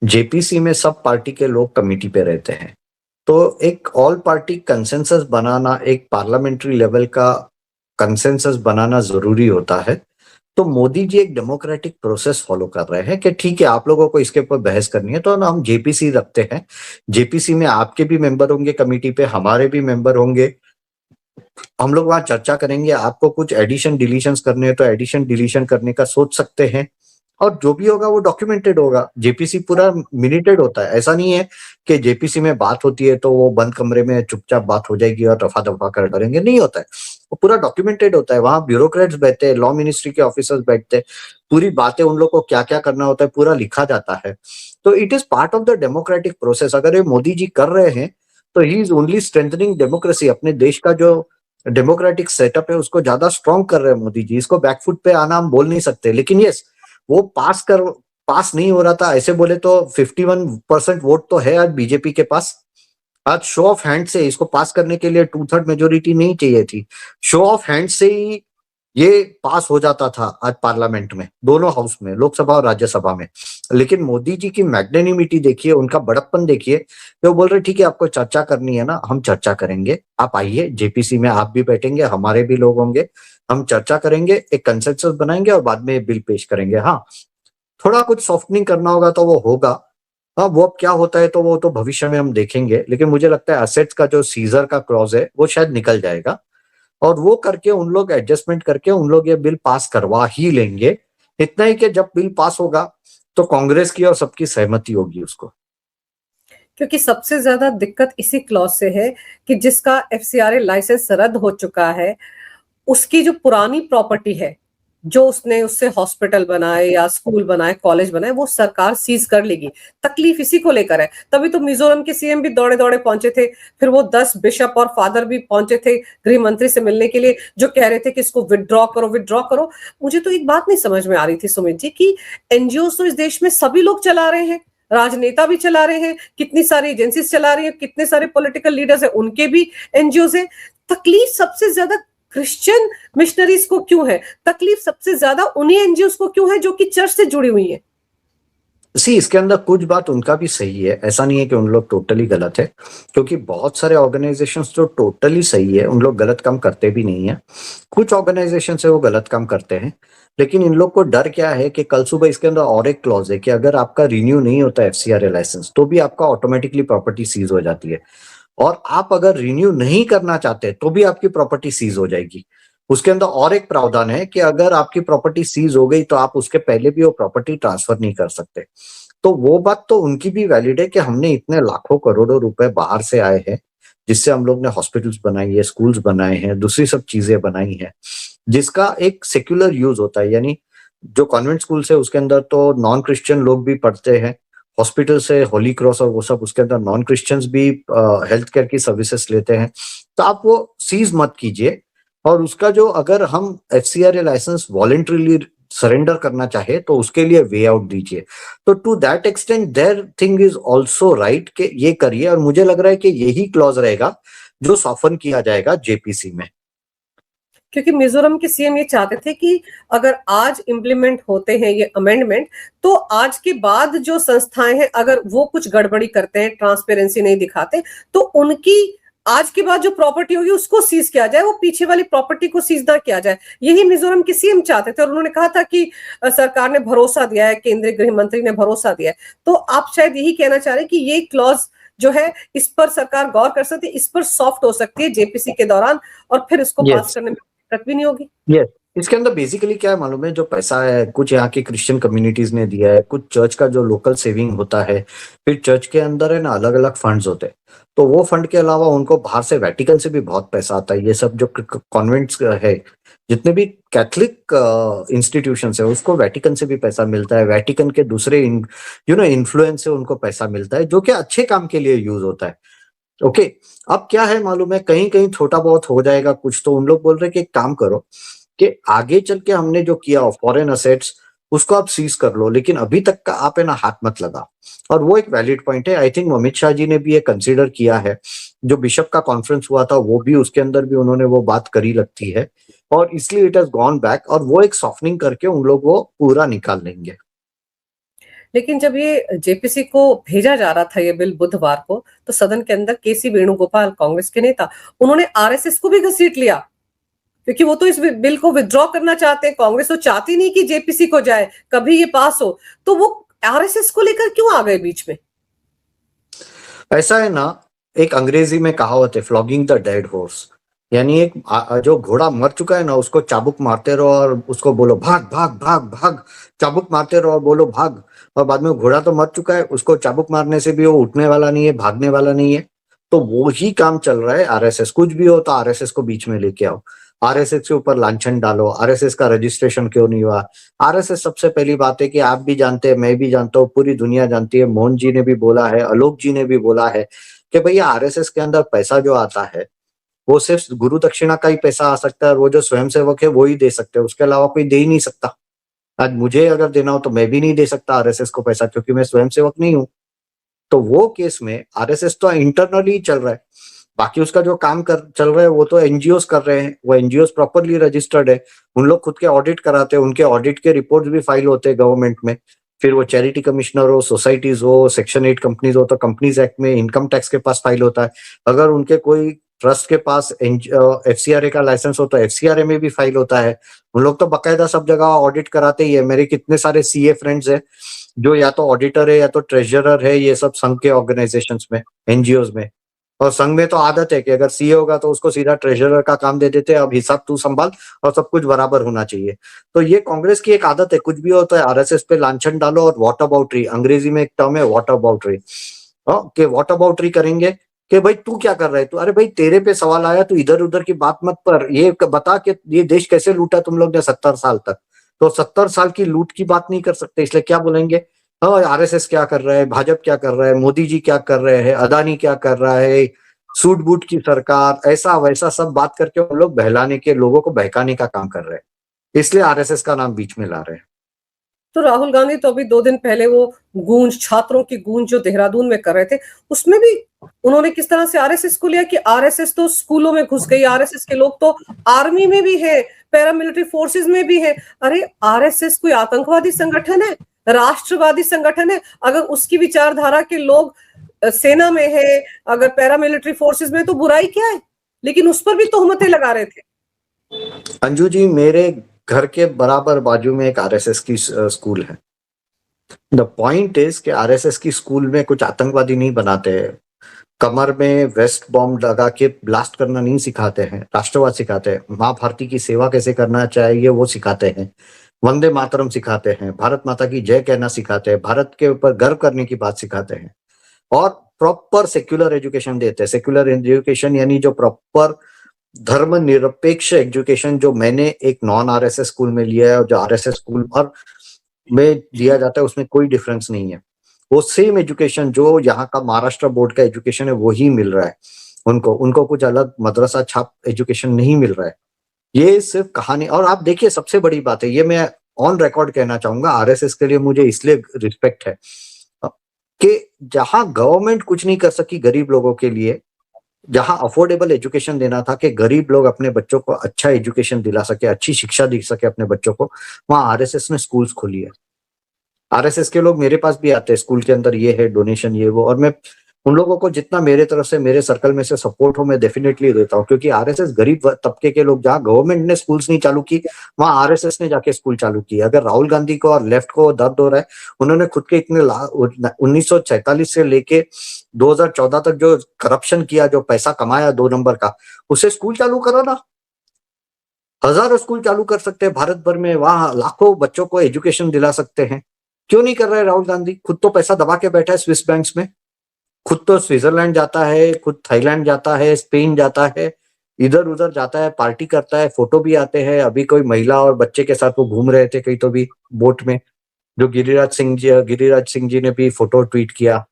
जेपीसी में सब पार्टी के लोग कमेटी पे रहते हैं, तो एक ऑल पार्टी कंसेंसस बनाना, एक पार्लियामेंट्री लेवल का कंसेंसस बनाना जरूरी होता है। तो मोदी जी एक डेमोक्रेटिक प्रोसेस फॉलो कर रहे हैं कि ठीक है, आप लोगों को इसके ऊपर बहस करनी है तो हम जेपीसी रखते हैं। जेपीसी में आपके भी मेंबर होंगे, कमेटी पे हमारे भी मेंबर होंगे, हम लोग वहां चर्चा करेंगे। आपको कुछ एडिशन डिलीशंस करने हैं तो एडिशन डिलीशन करने का सोच सकते हैं, और जो भी होगा वो डॉक्यूमेंटेड होगा। जेपीसी पूरा मिनिटेड होता है। ऐसा नहीं है कि जेपीसी में बात होती है तो वो बंद कमरे में चुपचाप बात हो जाएगी और रफा दफा कर करेंगे, नहीं होता है। वो पूरा डॉक्यूमेंटेड होता है। वहां ब्यूरोक्रेट्स बैठते हैं, लॉ मिनिस्ट्री के ऑफिसर्स बैठते हैं, पूरी बातें उन लोग को क्या क्या करना होता है पूरा लिखा जाता है। तो it is part of the democratic process. अगर ये मोदी जी कर रहे हैं तो he is only strengthening democracy. अपने देश का जो डेमोक्रेटिक सेटअप है उसको ज्यादा स्ट्रॉन्ग कर रहे हैं मोदी जी। इसको बैकफुट पे आना हम बोल नहीं सकते। लेकिन यस, वो पास नहीं हो रहा था, ऐसे बोले तो 51% वोट तो है आज बीजेपी के पास। आज शो ऑफ हैंड से इसको पास करने के लिए 2/3 मेजोरिटी नहीं चाहिए थी। शो ऑफ हैंड से ही ये पास हो जाता था आज पार्लियामेंट में, दोनों हाउस में, लोकसभा और राज्यसभा में। लेकिन मोदी जी की मैग्नेनिमिटी देखिए, उनका बड़प्पन देखिए। वो बोल रहे ठीक है, आपको चर्चा करनी है ना, हम चर्चा करेंगे, आप आइए जेपीसी में, आप भी बैठेंगे, हमारे भी लोग होंगे, हम चर्चा करेंगे, एक कंसेंसस बनाएंगे और बाद में बिल पेश करेंगे। हाँ, थोड़ा कुछ सॉफ्टनिंग करना होगा तो वो होगा। हाँ, वो अब क्या होता है तो वो तो भविष्य में हम देखेंगे। लेकिन मुझे लगता है असेट्स का जो सीजर का क्लॉज है वो शायद निकल जाएगा, और वो करके उन लोग एडजस्टमेंट करके उन लोग ये बिल पास करवा ही लेंगे। इतना ही कि जब बिल पास होगा तो कांग्रेस की और सबकी सहमति होगी उसको। क्योंकि सबसे ज्यादा दिक्कत इसी क्लॉज से है कि जिसका एफसीआरए लाइसेंस रद्द हो चुका है, उसकी जो पुरानी प्रॉपर्टी है, जो उसने उससे हॉस्पिटल बनाए या स्कूल बनाए, कॉलेज बनाए, वो सरकार सीज कर लेगी। तकलीफ इसी को लेकर है। तभी तो मिजोरम के सीएम भी दौड़े दौड़े पहुंचे थे, फिर वो 10 बिशप और फादर भी पहुंचे थे गृह मंत्री से मिलने के लिए, जो कह रहे थे कि इसको विदड्रॉ करो, विदड्रॉ करो। मुझे तो एक बात नहीं समझ में आ रही थी सुमित जी, कि एनजीओ तो इस देश में सभी लोग चला रहे हैं, राजनेता भी चला रहे हैं, कितनी सारी एजेंसीज चला रही हैं, कितने सारे पॉलिटिकल लीडर्स हैं, उनके भी एनजीओ है। तकलीफ सबसे ज्यादा क्रिश्चियन मिशनरीज को क्यों है? तकलीफ सबसे ज्यादा उन्हीं एनजीओ को क्यों है जो कि चर्च से जुड़ी हुई है? इसके अंदर कुछ बात उनका भी सही है। ऐसा नहीं है कि उन लोग टोटली गलत है, क्योंकि बहुत सारे ऑर्गेनाइजेशंस जो टोटली सही है उन लोग गलत काम करते भी नहीं है। कुछ ऑर्गेनाइजेशन है वो गलत काम करते हैं। लेकिन इन लोग को डर क्या है कि कल सुबह इसके अंदर और एक क्लॉज है कि अगर आपका रिन्यू नहीं होता एफसीआरए लाइसेंस तो भी आपका ऑटोमेटिकली प्रॉपर्टी सीज हो जाती है, और आप अगर रिन्यू नहीं करना चाहते तो भी आपकी प्रॉपर्टी सीज हो जाएगी। उसके अंदर और एक प्रावधान है कि अगर आपकी प्रॉपर्टी सीज हो गई तो आप उसके पहले भी वो प्रॉपर्टी ट्रांसफर नहीं कर सकते। तो वो बात तो उनकी भी वैलिड है कि हमने इतने लाखों करोड़ों रुपए बाहर से आए हैं, जिससे हम लोग ने हॉस्पिटल्स बनाई है, स्कूल्स बनाए हैं, दूसरी सब चीजें बनाई हैं, जिसका एक सेक्युलर यूज होता है। यानी जो कॉन्वेंट स्कूल है उसके अंदर तो नॉन क्रिश्चियन लोग भी पढ़ते हैं, हॉस्पिटल से होली क्रॉस और वो सब, उसके अंदर नॉन क्रिश्चियंस भी हेल्थ केयर की सर्विसेज लेते हैं। तो आप वो सीज मत कीजिए, और उसका जो अगर हम एफसीआरए लाइसेंस वॉलंटरीली सरेंडर करना चाहे तो उसके लिए वे आउट दीजिए। तो to that extent their thing is also right कि ये करिए, और मुझे लग रहा है कि यही क्लॉज रहेगा जो सॉफन किया जाएगा जेपीसी में। क्योंकि मिजोरम के सीएम ये चाहते थे कि अगर आज इम्प्लीमेंट होते हैं ये अमेंडमेंट, तो आज के बाद जो संस्थाएं हैं अगर वो कुछ गड़बड़ी करते हैं, ट्रांसपेरेंसी नहीं दिखाते, तो उनकी आज के बाद जो प्रॉपर्टी होगी उसको सीज किया जाए, वो पीछे वाली प्रॉपर्टी को सीज ना किया जाए। यही मिजोरम के सीएम चाहते थे और उन्होंने कहा था कि सरकार ने भरोसा दिया है, केंद्रीय गृह मंत्री ने भरोसा दिया है। तो आप शायद यही कहना चाह रहे हैं कि ये क्लॉज जो है इस पर सरकार गौर कर सकती है, इस पर सॉफ्ट हो सकती है जेपीसी के दौरान, और फिर इसको पास यस करने में दिक्कत भी नहीं होगी। यस, इसके अंदर बेसिकली क्या है मालूम है, जो पैसा है कुछ यहाँ की क्रिश्चियन कम्युनिटीज ने दिया है, कुछ चर्च का जो लोकल सेविंग होता है, फिर चर्च के अंदर है ना अलग अलग फंड्स होते हैं, तो वो फंड के अलावा उनको बाहर से वेटिकन से भी बहुत पैसा आता है। ये सब जो कॉन्वेंट्स है, जितने भी कैथलिक इंस्टीट्यूशंस है, उसको वेटिकन से भी पैसा मिलता है, वेटिकन के दूसरे इन्फ्लुएंस से उनको पैसा मिलता है, जो कि अच्छे काम के लिए यूज होता है। ओके, अब क्या है मालूम है, कहीं कहीं छोटा बहुत हो जाएगा कुछ, तो उन लोग बोल रहे हैं कि एक काम करो कि आगे चल के हमने जो किया फॉरेन असेट्स उसको आप सीज कर लो, लेकिन अभी तक का आप है ना हाथ मत लगा। और वो एक वैलिड पॉइंट है। आई थिंक अमित शाह जी ने भी ये कंसीडर किया है। जो बिशप का कॉन्फ्रेंस हुआ था वो भी, उसके अंदर भी उन्होंने वो बात करी लगती है, और इसलिए इट हैज गॉन बैक, और वो एक सॉफ्टनिंग करके उन लोग वो पूरा निकाल लेंगे। लेकिन जब ये जेपीसी को भेजा जा रहा था ये बिल बुधवार को, तो सदन के अंदर केसी वेणुगोपाल, कांग्रेस के नेता, उन्होंने आरएसएस को भी घसीट लिया, क्योंकि वो तो इस बिल को विथड्रॉ करना चाहते हैं। कांग्रेस तो चाहती नहीं कि जेपीसी को जाए, कभी ये पास हो, तो वो आरएसएस को लेकर क्यों आ गए बीच में? ऐसा है ना, एक अंग्रेजी में कहावत है, फ्लॉगिंग द डेड हॉर्स, यानी एक जो घोड़ा मर चुका है ना उसको चाबुक मारते रहो और उसको बोलो भाग भाग भाग भाग, चाबुक मारते रहो और बोलो भाग, और बाद में घोड़ा तो मर चुका है, उसको चाबुक मारने से भी वो उठने वाला नहीं है, भागने वाला नहीं है। तो वो ही काम चल रहा है आरएसएस। कुछ भी हो तो आरएसएस को बीच में लेके आओ, आरएसएस के ऊपर लांछन डालो, आरएसएस का रजिस्ट्रेशन क्यों नहीं हुआ। आरएसएस, सबसे पहली बात है कि आप भी जानते हैं, मैं भी जानता हूँ, पूरी दुनिया जानती है, मोहन जी ने भी बोला है, आलोक जी ने भी बोला है कि भैया आरएसएस के अंदर पैसा जो आता है वो सिर्फ गुरु दक्षिणा का ही पैसा आ सकता है, और वो जो स्वयंसेवक है वो ही दे सकते हैं, उसके अलावा कोई दे ही नहीं सकता। आज मुझे अगर देना हो तो मैं भी नहीं दे सकता आरएसएस को पैसा, क्योंकि मैं स्वयंसेवक नहीं हूँ। तो वो केस में आरएसएस तो इंटरनली ही चल रहा है, बाकी उसका जो काम कर चल रहा है वो तो एनजीओस कर रहे हैं, वो एनजीओस प्रॉपरली रजिस्टर्ड है, उन लोग खुद के ऑडिट कराते हैं, उनके ऑडिट के रिपोर्ट भी फाइल होते हैं गवर्नमेंट में। फिर वो चैरिटी कमिश्नर हो, सोसाइटीज हो, सेक्शन 8 कंपनीज हो तो कंपनीज एक्ट में इनकम टैक्स के पास फाइल होता है। अगर उनके कोई ट्रस्ट के पास एफसीआरए का लाइसेंस हो तो एफसीआरए में भी फाइल होता है। उन लोग तो बकायदा सब जगह ऑडिट कराते ही है। मेरे कितने सारे सीए फ्रेंड्स है जो या तो ऑडिटर है या तो ट्रेजरर है, ये सब संघ के ऑर्गेनाइजेशंस में, एनजीओज में। और संघ में तो आदत है कि अगर सीए होगा तो उसको सीधा ट्रेजरर का काम दे देते हैं, अब हिसाब तू संभाल और सब कुछ बराबर होना चाहिए। तो ये कांग्रेस की एक आदत है, कुछ भी होता है आरएसएस पे लांछन डालो और वॉट अबाउटरी, अंग्रेजी में एक टर्म है वॉट अबाउटरी, कि वॉट अबाउटरी करेंगे कि भाई तू क्या कर रहा है, तू, अरे भाई तेरे पे सवाल आया, तू इधर उधर की बात मत पर, ये बता कि ये देश कैसे लूटा तुम लोग ने 70 साल तक। तो 70 साल की लूट की बात नहीं कर सकते, इसलिए क्या बोलेंगे, हाँ आरएसएस क्या कर रहा है, भाजपा क्या कर रहा है, मोदी जी क्या कर रहे हैं, अदानी क्या कर रहा है, सूट बूट की सरकार, ऐसा वैसा सब बात करके हम लोग बहलाने के, लोगों को बहकाने का काम कर रहे हैं, इसलिए आरएसएस का नाम बीच में ला रहे हैं। तो राहुल गांधी तो अभी 2 दिन पहले वो गूंज, छात्रों की गूंज जो देहरादून में कर रहे थे, उसमें भी उन्होंने किस तरह से आरएसएस को लिया कि आरएसएस तो स्कूलों में घुस गई, आरएसएस के लोग तो आर्मी में भी है, पैरामिलिट्री फोर्सेस में भी है। अरे आरएसएस कोई आतंकवादी संगठन है, राष्ट्रवादी संगठन है? अगर उसकी विचारधारा के लोग सेना में है, अगर पैरामिलिट्री फोर्सेस में, तो बुराई क्या है? लेकिन उस पर भी तोहमतें लगा रहे थे। अंजू जी, मेरे घर के बराबर बाजू में एक आरएसएस की स्कूल है। द पॉइंट इज कि आरएसएस की स्कूल में कुछ आतंकवादी नहीं बनाते हैं, कमर में वेस्ट बॉम्ब लगा के ब्लास्ट करना नहीं सिखाते हैं, राष्ट्रवाद सिखाते हैं, माँ भारती की सेवा कैसे करना चाहिए वो सिखाते हैं, वंदे मातरम सिखाते हैं, भारत माता की जय कहना सिखाते हैं, भारत के ऊपर गर्व करने की बात सिखाते हैं, और प्रॉपर सेक्युलर एजुकेशन देते हैं। सेक्युलर एजुकेशन यानी जो प्रॉपर धर्म निरपेक्ष एजुकेशन, जो मैंने एक नॉन आरएसएस स्कूल में लिया है और जो आरएसएस स्कूल और में दिया जाता है उसमें कोई डिफरेंस नहीं है। वो सेम एजुकेशन जो यहाँ का महाराष्ट्र बोर्ड का एजुकेशन है वही मिल रहा है उनको, उनको कुछ अलग मदरसा छाप एजुकेशन नहीं मिल रहा है। ये सिर्फ कहानी। और आप देखिए सबसे बड़ी बात है, ये मैं ऑन रिकॉर्ड कहना चाहूंगा, आरएसएस के लिए मुझे इसलिए रिस्पेक्ट है कि जहां गवर्नमेंट कुछ नहीं कर सकी गरीब लोगों के लिए, जहां अफोर्डेबल एजुकेशन देना था कि गरीब लोग अपने बच्चों को अच्छा एजुकेशन दिला सके, अच्छी शिक्षा दी सके अपने बच्चों को, वहां आरएसएस ने स्कूल्स खोली है। आरएसएस के लोग मेरे पास भी आते हैं, स्कूल के अंदर ये है डोनेशन ये वो, और मैं उन लोगों को जितना मेरे तरफ से मेरे सर्कल में से सपोर्ट हो मैं डेफिनेटली देता हूँ, क्योंकि आरएसएस गरीब तबके के लोग, जहाँ गवर्नमेंट ने स्कूल्स नहीं चालू की वहां आरएसएस ने जाके स्कूल चालू की। अगर राहुल गांधी को और लेफ्ट को दर्द हो रहा है, उन्होंने खुद के इतने 1947 से लेके 2014 तक जो करप्शन किया, जो पैसा कमाया 2 नंबर का, उसे स्कूल चालू करो ना। हजारों स्कूल चालू कर सकते हैं भारत भर में, वहां लाखों बच्चों को एजुकेशन दिला सकते हैं। क्यों नहीं कर रहे राहुल गांधी? खुद तो पैसा दबा के बैठा है स्विस बैंक्स में, खुद तो स्विट्जरलैंड जाता है, खुद थाईलैंड जाता है, स्पेन जाता है, इधर उधर जाता है, पार्टी करता है, फोटो भी आते हैं। अभी कोई महिला और बच्चे के साथ वो घूम रहे थे कहीं तो भी बोट में, जो गिरिराज सिंह जी ने भी फोटो ट्वीट किया।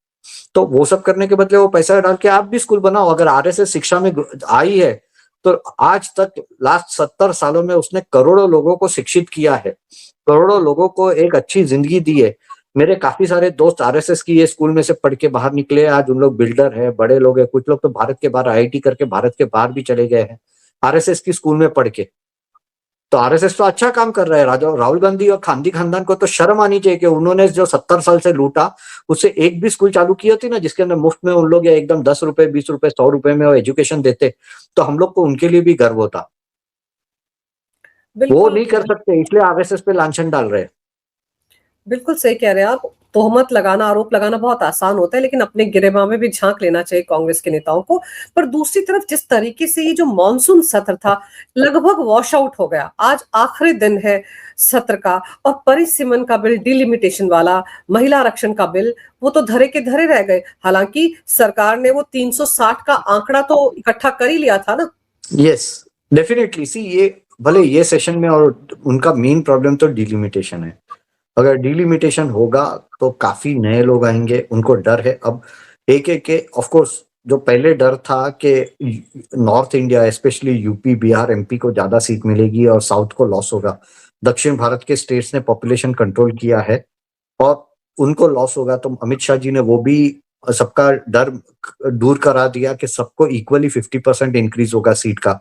तो वो सब करने के बदले वो पैसा डाल के आप भी स्कूल बनाओ। अगर आरएसएस शिक्षा में आई है तो आज तक लास्ट 70 सालों में उसने करोड़ों लोगों को शिक्षित किया है, करोड़ों लोगों को एक अच्छी जिंदगी दी है। मेरे काफी सारे दोस्त आरएसएस की ये स्कूल में से पढ़ के बाहर निकले, आज उन लोग बिल्डर है, बड़े लोग हैं, कुछ लोग तो भारत के बाहर आईआईटी करके भारत के बाहर भी चले गए हैं आरएसएस की स्कूल में पढ़ के। तो आरएसएस तो अच्छा काम कर रहा है। राहुल गांधी और गांधी खानदान को तो शर्म आनी चाहिए कि उन्होंने जो 70 साल से लूटा, उससे एक भी स्कूल चालू की होती ना जिसके अंदर मुफ्त में उन लोग या एकदम 10 रुपए 20 रुपए 100 रुपए में वो एजुकेशन देते, तो हम लोग को उनके लिए भी गर्व होता। वो बिल्कुल नहीं कर सकते, इसलिए आरएसएस पे लांछन डाल रहे हैं। बिल्कुल सही कह रहे हैं आप। तोहमत लगाना, आरोप लगाना बहुत आसान होता है, लेकिन अपने गिरेबां में भी झांक लेना चाहिए कांग्रेस के नेताओं को। पर दूसरी तरफ जिस तरीके से ये जो मॉनसून सत्र था लगभग वॉश आउट हो गया, आज आखिरी दिन है सत्र का, और परिसीमन का बिल, डिलिमिटेशन वाला, महिला आरक्षण का बिल, वो तो धरे के धरे रह गए। हालांकि सरकार ने वो 360 का आंकड़ा तो इकट्ठा कर ही लिया था ना। Yes, definitely. सी, ये भले ये सेशन में, और उनका मेन प्रॉब्लम तो डिलिमिटेशन है। अगर डिलिमिटेशन होगा तो काफी नए लोग आएंगे, उनको डर है अब एक एक के। ऑफ कोर्स जो पहले डर था कि north India specially UP Bihar MP को ज्यादा सीट मिलेगी और साउथ को लॉस होगा, दक्षिण भारत के स्टेट्स ने पॉपुलेशन कंट्रोल किया है और उनको लॉस होगा, तो अमित शाह जी ने वो भी सबका डर दूर करा दिया कि सबको इक्वली 50% इंक्रीज होगा सीट का।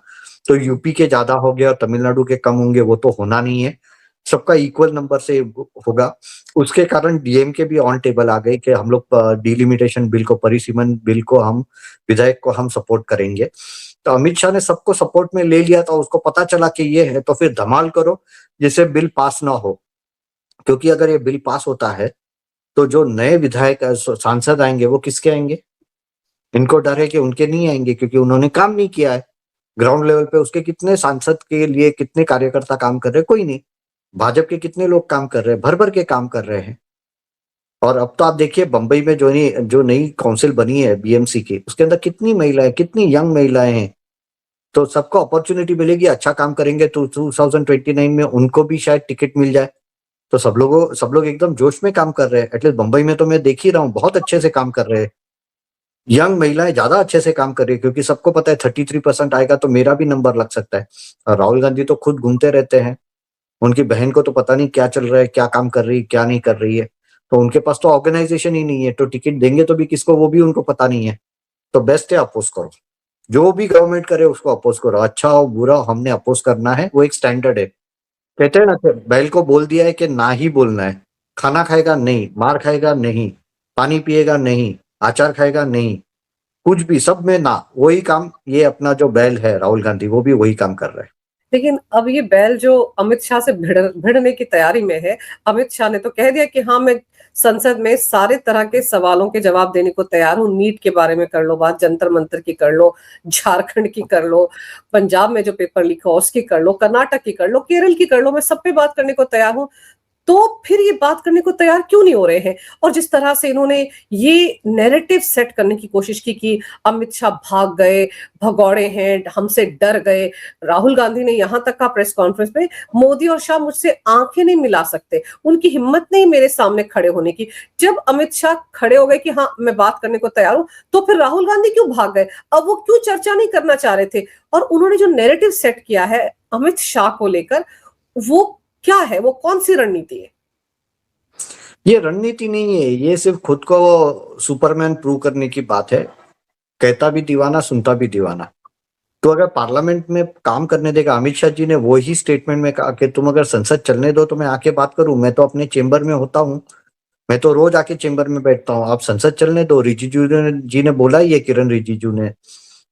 तो यूपी के ज्यादा हो गया और तमिलनाडु के कम होंगे, वो तो होना नहीं है, सबका इक्वल नंबर से होगा। उसके कारण डीएमके भी ऑन टेबल आ गई कि हम लोग डिलिमिटेशन बिल को, परिसीमन बिल को, हम विधेयक को हम सपोर्ट करेंगे। तो अमित शाह ने सबको सपोर्ट में ले लिया था, उसको पता चला कि ये है, तो फिर धमाल करो जिससे बिल पास ना हो। क्योंकि अगर ये बिल पास होता है तो जो नए विधायक सांसद आएंगे वो किसके आएंगे? इनको डर है कि उनके नहीं आएंगे, क्योंकि उन्होंने काम नहीं किया है ग्राउंड लेवल पे। उसके कितने सांसद के लिए कितने कार्यकर्ता काम कर रहे हैं? कोई नहीं। भाजपा के कितने लोग काम कर रहे हैं? भर भर के काम कर रहे हैं। और अब तो आप देखिए बंबई में जो नई काउंसिल बनी है बीएमसी की, उसके अंदर कितनी महिलाएं, कितनी यंग महिलाएं हैं। तो सबको अपॉर्चुनिटी मिलेगी, अच्छा काम करेंगे तो 2029 में उनको भी शायद टिकट मिल जाए। तो सब लोग एकदम जोश में काम कर रहे हैं। एटलीस्ट बंबई में तो मैं देख ही रहा हूँ, बहुत अच्छे से काम कर रहे हैं। यंग महिलाएं ज्यादा अच्छे से काम कर रही है, क्योंकि सबको पता है 33% आएगा तो मेरा भी नंबर लग सकता है। और राहुल गांधी तो खुद घूमते रहते हैं, उनकी बहन को तो पता नहीं क्या चल रहा है, क्या काम कर रही है, क्या नहीं कर रही है। तो उनके पास तो ऑर्गेनाइजेशन ही नहीं है, तो टिकट देंगे तो भी किसको, वो भी उनको पता नहीं है। तो बेस्ट है अपोज करो, जो भी गवर्नमेंट करे उसको अपोज करो, अच्छा हो बुरा हो, हमने अपोज करना है, वो एक स्टैंडर्ड है। कहते हैं ना, बैल को बोल दिया है कि ना ही बोलना है, खाना खाएगा नहीं, मार खाएगा नहीं, पानी पिएगा नहीं, अचार खाएगा नहीं, कुछ भी, सब में ना। वही काम ये अपना जो बैल है राहुल गांधी, वो भी वही काम कर रहा है। लेकिन अब ये बैल जो अमित शाह से भिड़ने की तैयारी में है, अमित शाह ने तो कह दिया कि हाँ, मैं संसद में सारे तरह के सवालों के जवाब देने को तैयार हूँ। नीट के बारे में कर लो बात, जंतर मंतर की कर लो, झारखंड की कर लो, पंजाब में जो पेपर लीक हो उसकी कर लो, कर्नाटक की कर लो, केरल की कर लो, मैं सब पे बात करने को तैयार हूँ। तो फिर ये बात करने को तैयार क्यों नहीं हो रहे हैं? और जिस तरह से इन्होंने ये नैरेटिव सेट करने की कोशिश की कि अमित शाह भाग गए, भगौड़े हैं, हमसे डर गए। राहुल गांधी ने यहां तक का प्रेस कॉन्फ्रेंस में, मोदी और शाह मुझसे आंखें नहीं मिला सकते, उनकी हिम्मत नहीं मेरे सामने खड़े होने की। जब अमित शाह खड़े हो गए कि हाँ मैं बात करने को तैयार हूं, तो फिर राहुल गांधी क्यों भाग गए? अब वो क्यों चर्चा नहीं करना चाह रहे थे? और उन्होंने जो नैरेटिव सेट किया है अमित शाह को लेकर, वो क्या है, वो कौन सी रणनीति है? ये रणनीति नहीं है, ये सिर्फ खुद को सुपरमैन प्रूव करने की बात है। कहता भी दीवाना, सुनता भी दीवाना। तो अगर पार्लियामेंट में काम करने देगा, अमित शाह जी ने वही स्टेटमेंट में कहा कि तुम अगर संसद चलने दो तो मैं आके बात करूं, मैं तो अपने चेंबर में होता हूं, मैं तो रोज आके चेंबर में बैठता हूं, आप संसद चलने दो। रिजिजू जी ने बोला, ये किरण रिजिजू ने,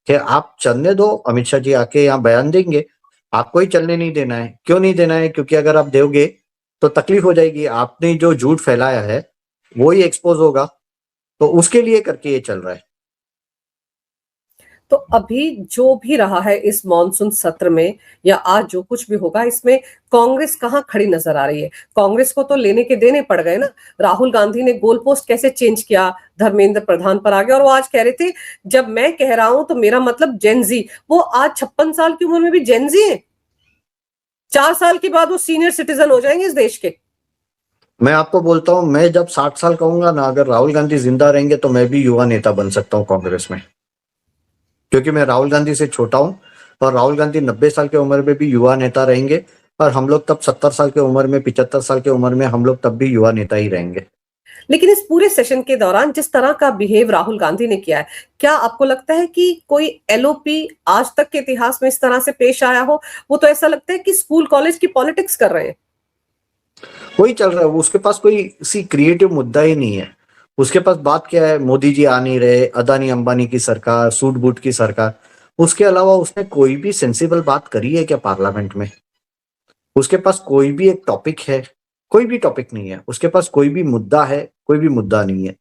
कि आप चलने दो, अमित शाह जी आके यहाँ बयान देंगे। आपको ही चलने नहीं देना है। क्यों नहीं देना है? क्योंकि अगर आप दोगे तो तकलीफ हो जाएगी, आपने जो झूठ फैलाया है वो ही एक्सपोज होगा, तो उसके लिए करके ये चल रहा है। तो अभी जो भी रहा है इस मॉनसून सत्र में, या आज जो कुछ भी होगा, इसमें कांग्रेस कहां खड़ी नजर आ रही है? कांग्रेस को तो लेने के देने पड़ गए ना। राहुल गांधी ने गोल पोस्ट कैसे चेंज किया, धर्मेंद्र प्रधान पर आ गया, और वो आज कह रहे थे जब मैं कह रहा हूं तो मेरा मतलब जेनजी। वो आज 56 साल की उम्र में भी जेनजी है। 4 साल के बाद वो सीनियर सिटीजन हो जाएंगे इस देश के। मैं आपको बोलता हूँ, मैं जब 60 साल का हूंगा ना, अगर राहुल गांधी जिंदा रहेंगे तो मैं भी युवा नेता बन सकता हूँ कांग्रेस में, क्योंकि मैं राहुल गांधी से छोटा हूँ। और राहुल गांधी 90 साल की उम्र में भी युवा नेता रहेंगे, और हम लोग तब 70 साल की उम्र में, 75 साल की उम्र में हम लोग तब भी युवा नेता ही रहेंगे। लेकिन इस पूरे सेशन के दौरान जिस तरह का बिहेव राहुल गांधी ने किया है, क्या आपको लगता है कि कोई एलओपी आज तक के इतिहास में इस तरह से पेश आया हो? वो तो ऐसा लगता है कि स्कूल कॉलेज की पॉलिटिक्स कर रहे हैं। वही चल रहा है, उसके पास कोई सी क्रिएटिव मुद्दा ही नहीं है। उसके पास बात क्या है? मोदी जी आ नहीं रहे, अदानी अंबानी की सरकार, सूट बूट की सरकार। उसके अलावा उसने कोई भी सेंसिबल बात करी है क्या पार्लियामेंट में? उसके पास कोई भी एक टॉपिक है? कोई भी टॉपिक नहीं है उसके पास। कोई भी मुद्दा है? कोई भी मुद्दा नहीं है।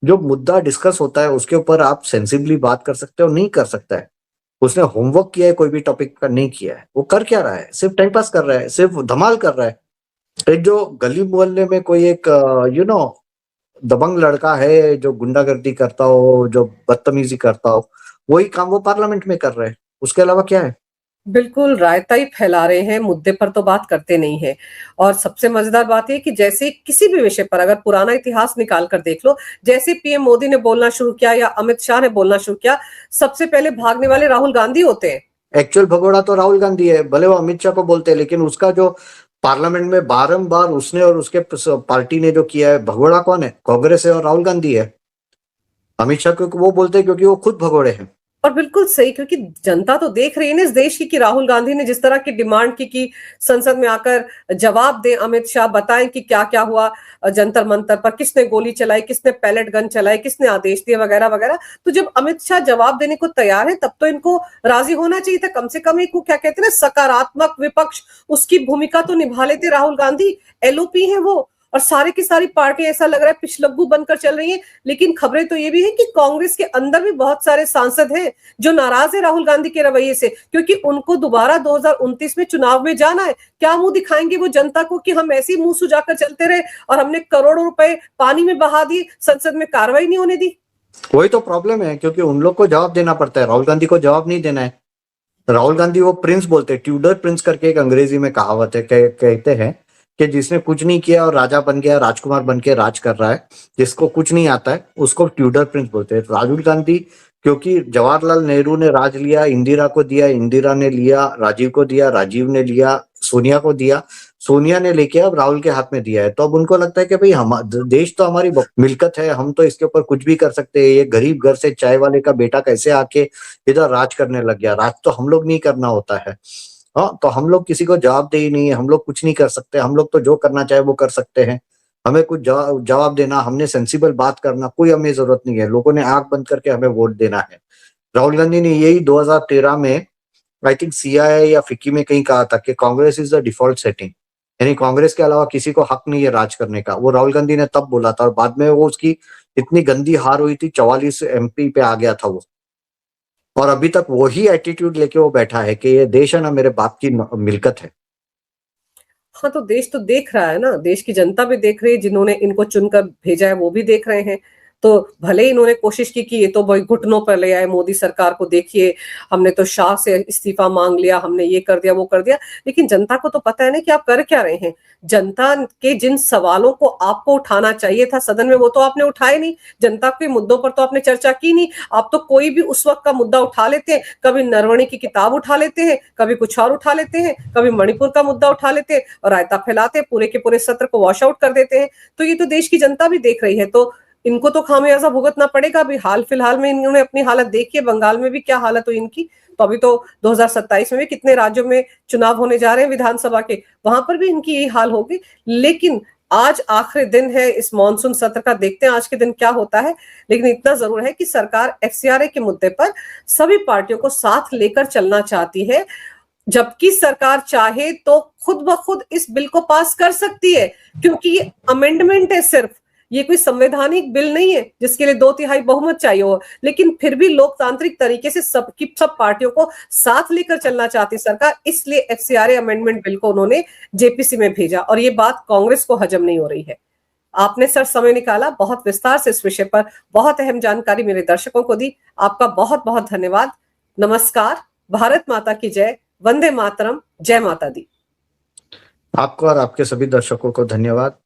जो मुद्दा डिस्कस होता है उसके ऊपर आप सेंसिबली बात कर सकते हो, नहीं कर सकता है। उसने होमवर्क किया है कोई भी टॉपिक का? नहीं किया है। वो कर क्या रहा है? सिर्फ टाइम पास कर रहा है, सिर्फ धमाल कर रहा है। एक जो गली मोहल्ले में कोई एक दबंग लड़का है जो गुंडागर्दी करता हो, जो बदतमीजी करता हो, वही काम वो पार्लियामेंट में कर रहे हैं। उसके अलावा क्या है? बिल्कुल रायता ही फैला रहे हैं, मुद्दे पर तो बात करते नहीं है। और सबसे मजेदार बात यह कि जैसे किसी भी विषय पर अगर पुराना इतिहास निकाल कर देख लो, जैसे पीएम मोदी ने बोलना शुरू किया या अमित शाह ने बोलना शुरू किया, सबसे पहले भागने वाले राहुल गांधी होते हैं। एक्चुअल भगोड़ा तो राहुल गांधी है, भले वो अमित शाह को बोलते हैं, लेकिन उसका जो पार्लियामेंट में बारंबार उसने और उसके पार्टी ने जो किया है, भगोड़ा कौन है? कांग्रेस है और राहुल गांधी है। अमित शाह को वो बोलते हैं क्योंकि वो खुद भगोड़े हैं। और बिल्कुल सही, क्योंकि जनता तो देख रही है ना इस देश की कि राहुल गांधी ने जिस तरह की डिमांड की कि संसद में आकर जवाब दें अमित शाह, बताएं कि क्या क्या हुआ जंतर मंतर पर, किसने गोली चलाई, किसने पैलेट गन चलाई, किसने आदेश दिए, वगैरह वगैरह। तो जब अमित शाह जवाब देने को तैयार है, तब तो इनको राजी होना चाहिए था। कम से कम एक क्या कहते हैं ना, सकारात्मक विपक्ष, उसकी भूमिका तो निभा लेते राहुल गांधी। एलओपी है वो, और सारे की सारी पार्टी ऐसा लग रहा है पिछलग्गू बनकर चल रही है। लेकिन खबरें तो ये भी है कि कांग्रेस के अंदर भी बहुत सारे सांसद हैं जो नाराज है राहुल गांधी के रवैये से, क्योंकि उनको दोबारा 2029 में चुनाव में जाना है। क्या मुंह दिखाएंगे वो जनता को कि हम ऐसे ही मुंह सुजाकर चलते रहे और हमने करोड़ों रुपए पानी में बहा दिए, संसद में कार्रवाई नहीं होने दी? वही तो प्रॉब्लम है, क्योंकि उन लोग को जवाब देना पड़ता है, राहुल गांधी को जवाब नहीं देना है। राहुल गांधी वो प्रिंस बोलते हैं, ट्यूडर प्रिंस करके एक अंग्रेजी में कहावत है, कहते हैं कि जिसने कुछ नहीं किया और राजा बन गया, राजकुमार बन के राज कर रहा है, जिसको कुछ नहीं आता है उसको ट्यूडर प्रिंस बोलते हैं। राहुल गांधी, क्योंकि जवाहरलाल नेहरू ने राज लिया, इंदिरा को दिया, इंदिरा ने लिया, राजीव को दिया, राजीव ने लिया, सोनिया को दिया, सोनिया ने लेके अब राहुल के हाथ में दिया है। तो अब उनको लगता है कि भाई हम देश तो हमारी मिल्कत है, हम तो इसके ऊपर कुछ भी कर सकते हैं। ये गरीब घर से चाय वाले का बेटा कैसे आके इधर राज करने लग गया? राज तो हम लोग नहीं करना होता है। हाँ, तो हम लोग किसी को जवाब दे ही नहीं है, हम लोग कुछ नहीं कर सकते, हम लोग तो जो करना चाहे वो कर सकते हैं। हमें कुछ जवाब देना, हमने सेंसिबल बात करना, कोई हमें जरूरत नहीं है। लोगों ने आंख बंद करके हमें वोट देना है। राहुल गांधी ने यही 2013 में आई थिंक सीआईआई या फिक्की में कहीं कहा था कि Congress is the default setting, यानी कांग्रेस के अलावा किसी को हक नहीं है राज करने का। वो राहुल गांधी ने तब बोला था, और बाद में वो उसकी इतनी गंदी हार हुई थी, 44 एमपी पे आ गया था वो। और अभी तक वही एटीट्यूड लेके वो बैठा है कि ये देश है ना मेरे बाप की मिल्कत है। हाँ, तो देश तो देख रहा है ना, देश की जनता भी देख रही है, जिन्होंने इनको चुनकर भेजा है वो भी देख रहे हैं। तो भले ही इन्होंने कोशिश की कि ये तो भाई घुटनों पर ले आए मोदी सरकार को, देखिए हमने तो शाह से इस्तीफा मांग लिया, हमने ये कर दिया वो कर दिया, लेकिन जनता को तो पता है ना कि आप कर क्या रहे हैं। जनता के जिन सवालों को आपको उठाना चाहिए था सदन में वो तो आपने उठाए नहीं, जनता के मुद्दों पर तो आपने चर्चा की नहीं। आप तो कोई भी उस वक्त का मुद्दा उठा लेते हैं, कभी नरवणे की किताब उठा लेते हैं, कभी कुछ और उठा लेते हैं, कभी मणिपुर का मुद्दा उठा लेते हैं और रायता फैलाते हैं, पूरे के पूरे सत्र को वॉश आउट कर देते हैं। तो ये तो देश की जनता भी देख रही है, तो इनको तो खामियाजा भुगतना पड़ेगा। अभी हाल फिलहाल में इन्होंने अपनी हालत देखी है, बंगाल में भी क्या हालत हुई इनकी, तो अभी तो 2027 में भी कितने राज्यों में चुनाव होने जा रहे हैं विधानसभा के, वहां पर भी इनकी यही हाल होगी। लेकिन आज आखिरी दिन है इस मॉनसून सत्र का, देखते हैं आज के दिन क्या होता है। लेकिन इतना जरूर है कि सरकार एफसीआरए के मुद्दे पर सभी पार्टियों को साथ लेकर चलना चाहती है, जबकि सरकार चाहे तो खुद ब खुद इस बिल को पास कर सकती है, क्योंकि ये अमेंडमेंट है सिर्फ, ये कोई संवैधानिक बिल नहीं है जिसके लिए 2/3 बहुमत चाहिए हो। लेकिन फिर भी लोकतांत्रिक तरीके से सब पार्टियों को साथ लेकर चलना चाहती सरकार, इसलिए एफसीआरए अमेंडमेंट बिल को उन्होंने जेपीसी में भेजा और ये बात कांग्रेस को हजम नहीं हो रही है। आपने सर समय निकाला, बहुत विस्तार से इस विषय पर बहुत अहम जानकारी मेरे दर्शकों को दी, आपका बहुत बहुत धन्यवाद। नमस्कार, भारत माता की जय, वंदे मातरम, जय माता दी। आपको और आपके सभी दर्शकों को धन्यवाद।